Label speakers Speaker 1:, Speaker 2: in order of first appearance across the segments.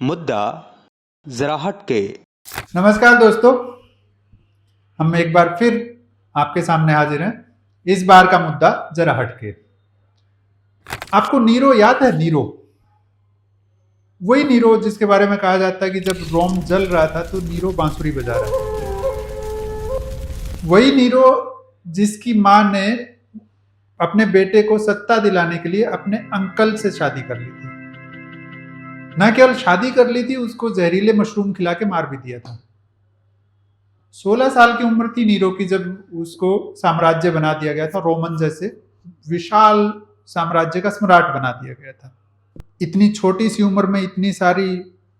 Speaker 1: मुद्दा जरा हटके।
Speaker 2: नमस्कार दोस्तों, हम एक बार फिर आपके सामने हाजिर हैं। इस बार का मुद्दा जरा हटके। आपको नीरो याद है? नीरो, वही नीरो जिसके बारे में कहा जाता है कि जब रोम जल रहा था तो नीरो बांसुरी बजा रहा था। वही नीरो जिसकी मां ने अपने बेटे को सत्ता दिलाने के लिए अपने अंकल से शादी कर ली थी। न केवल शादी कर ली थी, उसको जहरीले मशरूम खिला के मार भी दिया था। 16 साल की उम्र थी नीरो की जब उसको साम्राज्य बना दिया गया था। रोमन जैसे विशाल साम्राज्य का सम्राट बना दिया गया था। इतनी छोटी सी उम्र में इतनी सारी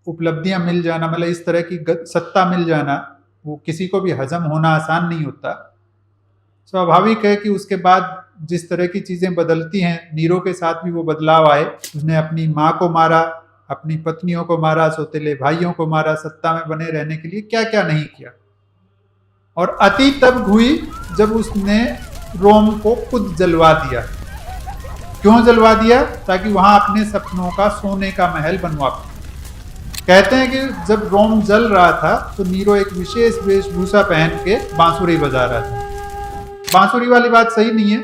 Speaker 2: उपलब्धियां मिल जाना, मतलब इस तरह की सत्ता मिल जाना, वो किसी को भी हजम होना आसान नहीं होता। स्वाभाविक है कि उसके बाद जिस तरह की चीजें बदलती हैं, नीरो के साथ भी वो बदलाव आए। उसने अपनी माँ को मारा, अपनी पत्नियों को मारा, सौतेले भाइयों को मारा, सत्ता में बने रहने के लिए क्या क्या नहीं किया। और अति तब हुई जब उसने रोम को खुद जलवा दिया। क्यों जलवा दिया? ताकि वहां अपने सपनों का सोने का महल बनवा पाए। कहते हैं कि जब रोम जल रहा था तो नीरो एक विशेष वेशभूषा पहन के बांसुरी बजा रहा था। बांसुरी वाली बात सही नहीं है।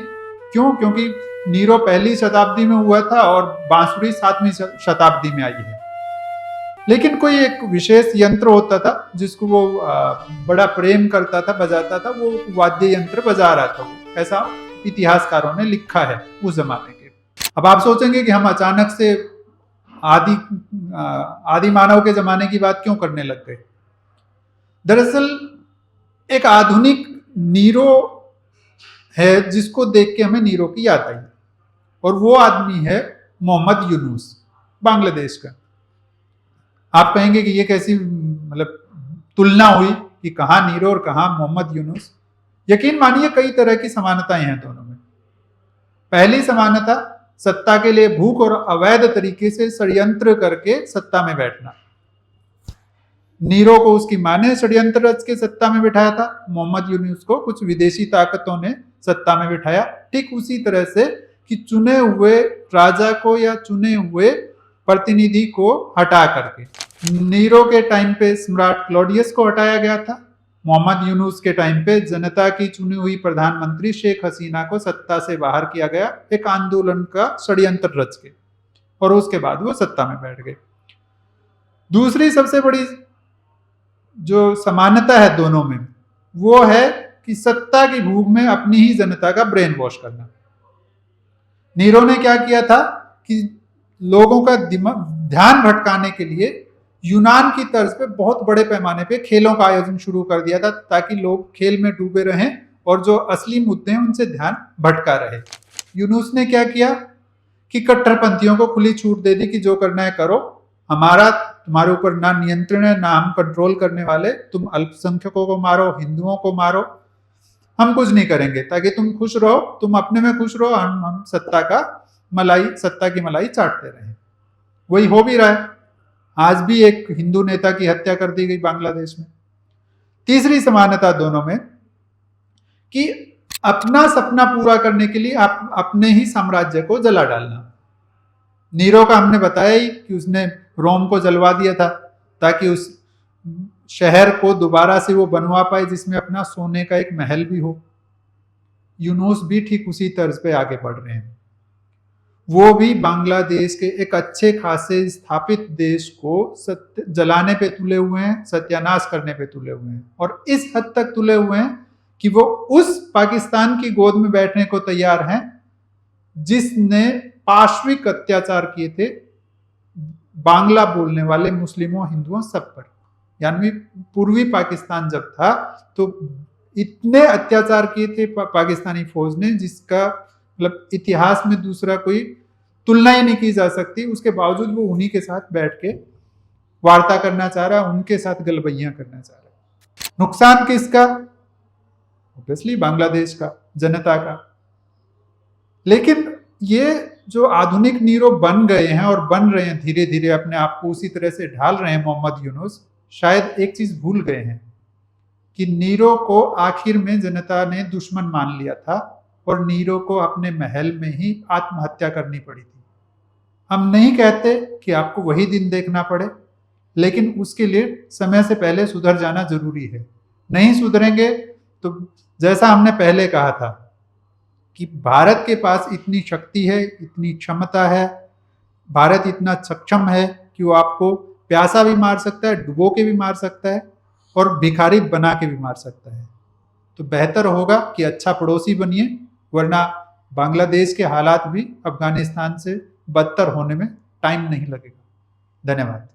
Speaker 2: क्यों? क्योंकि नीरो पहली शताब्दी में हुआ था और बांसुरी 7वीं शताब्दी में आई है। लेकिन कोई एक विशेष यंत्र होता था जिसको वो बड़ा प्रेम करता था, बजाता था, वो वाद्य यंत्र बजा रहा था। ऐसा इतिहासकारों ने लिखा है उस जमाने के। अब आप सोचेंगे कि हम अचानक से आदि मानव के जमाने की बात क्यों करने लग गए। दरअसल एक आधुनिक नीरो है जिसको देख के हमें नीरो की याद आई, और वो आदमी है मोहम्मद यूनुस, बांग्लादेश का। आप कहेंगे कि ये कैसी मतलब तुलना हुई कि कहाँ नीरो और कहाँ मोहम्मद यूनुस। यकीन मानिए कई तरह की समानताएं हैं दोनों में। पहली समानता, सत्ता के लिए भूख और अवैध तरीके से षड्यंत्र करके सत्ता में बैठना। नीरो को उसकी मां ने षड्यंत्र रच के सत्ता में बिठाया था। मोहम्मद यूनुस को कुछ विदेशी ताकतों ने सत्ता में बिठाया। ठीक उसी तरह से कि चुने हुए राजा को या चुने हुए प्रतिनिधि को हटा करके। नीरो के टाइम पे सम्राट क्लॉडियस को हटाया गया था। मोहम्मद यूनुस के टाइम पे जनता की चुनी हुई प्रधानमंत्री शेख हसीना को सत्ता से बाहर किया गया, एक आंदोलन का षड्यंत्र रच के, और उसके बाद वो सत्ता में बैठ गए। दूसरी सबसे बड़ी जो समानता है दोनों में, वो है कि सत्ता की भूख में अपनी ही जनता का ब्रेन वॉश करना। नीरो ने क्या किया था कि लोगों का ध्यान भटकाने के लिए यूनान की तर्ज पे बहुत बड़े पैमाने पे खेलों का आयोजन शुरू कर दिया था, ताकि लोग खेल में डूबे रहें और जो असली मुद्दे हैं उनसे ध्यान भटका रहे। यूनुस ने क्या किया कि कट्टरपंथियों को खुली छूट दे दी कि जो करना है करो, हमारा तुम्हारे ऊपर ना नियंत्रण है, ना हम कंट्रोल करने वाले। तुम अल्पसंख्यकों को मारो, हिंदुओं को मारो, हम कुछ नहीं करेंगे, ताकि तुम खुश रहो, तुम अपने में खुश रहो, हम सत्ता की मलाई चाटते रहे। वही हो भी रहा है। आज भी एक हिंदू नेता की हत्या कर दी गई बांग्लादेश में। तीसरी समानता दोनों में कि अपना सपना पूरा करने के लिए आप अपने ही साम्राज्य को जला डालना। नीरो का हमने बताया ही कि उसने रोम को जलवा दिया था ताकि उस शहर को दोबारा से वो बनवा पाए जिसमें अपना सोने का एक महल भी हो। यूनुस भी ठीक उसी तर्ज पे आगे बढ़ रहे हैं। वो भी बांग्लादेश के एक अच्छे खासे स्थापित देश को जलाने पे तुले हुए हैं, सत्यानाश करने पे तुले हुए हैं, और इस हद तक तुले हुए हैं कि वो उस पाकिस्तान की गोद में बैठने को तैयार हैं जिसने पाशविक अत्याचार किए थे बांग्ला बोलने वाले मुस्लिमों, हिंदुओं सब पर। यानी पूर्वी पाकिस्तान जब था तो इतने अत्याचार किए थे पाकिस्तानी फौज ने जिसका मतलब इतिहास में दूसरा कोई तुलना ही नहीं की जा सकती। उसके बावजूद वो उन्हीं के साथ बैठ के वार्ता करना चाह रहा है, उनके साथ गलबैयां करना चाह रहा है। नुकसान किसका? ऑब्वियसली बांग्लादेश का, जनता का। लेकिन ये जो आधुनिक नीरो बन गए हैं और बन रहे हैं धीरे धीरे, अपने आप को उसी तरह से ढाल रहे हैं मोहम्मद यूनुस, शायद एक चीज भूल गए हैं कि नीरो को आखिर में जनता ने दुश्मन मान लिया था और नीरो को अपने महल में ही आत्महत्या करनी पड़ी थी। हम नहीं कहते कि आपको वही दिन देखना पड़े, लेकिन उसके लिए समय से पहले सुधर जाना जरूरी है। नहीं सुधरेंगे तो जैसा हमने पहले कहा था कि भारत के पास इतनी शक्ति है, इतनी क्षमता है, भारत इतना सक्षम है कि वो आपको प्यासा भी मार सकता है, डुबो के भी मार सकता है और भिखारी बना के भी मार सकता है। तो बेहतर होगा कि अच्छा पड़ोसी बनिए, वरना बांग्लादेश के हालात भी अफगानिस्तान से बदतर होने में टाइम नहीं लगेगा। धन्यवाद।